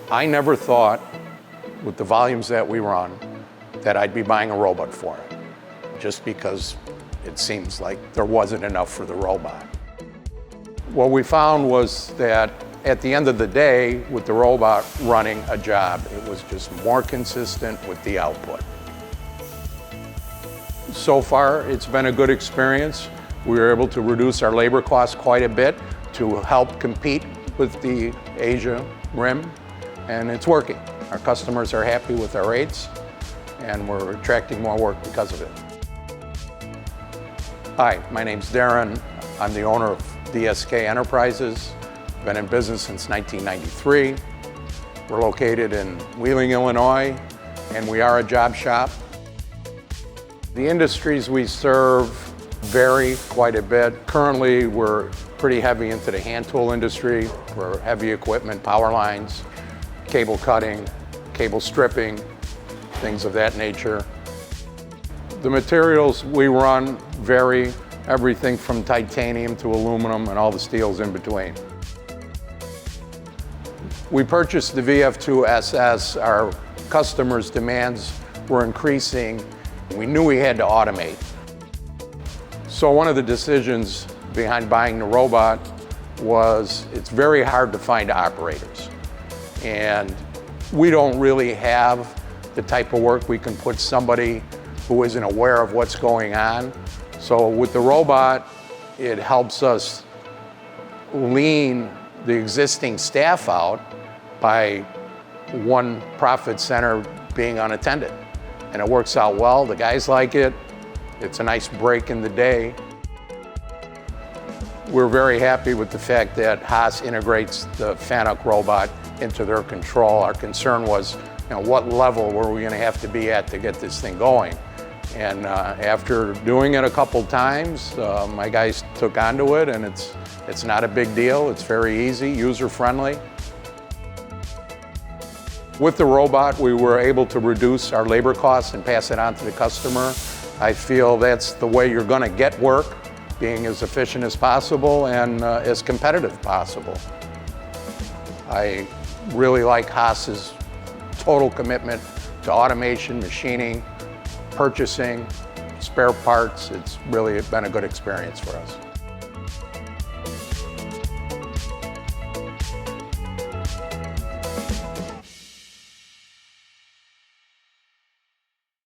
I never thought, with the volumes that we run, that I'd be buying a robot for it, just because it seems like there wasn't enough for the robot. What we found was that at the end of the day, with the robot running a job, it was just more consistent with the output. So far, it's been a good experience. We were able to reduce our labor costs quite a bit to help compete with the Asia Rim, and it's working. Our customers are happy with our rates, and we're attracting more work because of it. Hi, my name's Darrin. I'm the owner of DSK Enterprises. Been in business since 1993. We're located in Wheeling, Illinois, and we are a job shop. The industries we serve vary quite a bit. Currently, we're pretty heavy into the hand tool industry for heavy equipment, power lines, cable cutting, cable stripping, things of that nature. The materials we run vary, everything from titanium to aluminum and all the steels in between. We purchased the VF-2SS. Our customers' demands were increasing. We knew we had to automate. So one of the decisions behind buying the robot was it's very hard to find operators. And we don't really have the type of work we can put somebody who isn't aware of what's going on. So with the robot, it helps us lean the existing staff out by one profit center being unattended. And it works out well, the guys like it. It's a nice break in the day. We're very happy with the fact that Haas integrates the FANUC robot into their control. Our concern was, what level were we going to have to be at to get this thing going? And after doing it a couple times, my guys took onto it, and it's not a big deal. It's very easy, user-friendly. With the robot, we were able to reduce our labor costs and pass it on to the customer. I feel that's the way you're going to get work, being as efficient as possible and as competitive as possible. I really like Haas's total commitment to automation, machining, purchasing, spare parts. It's really been a good experience for us.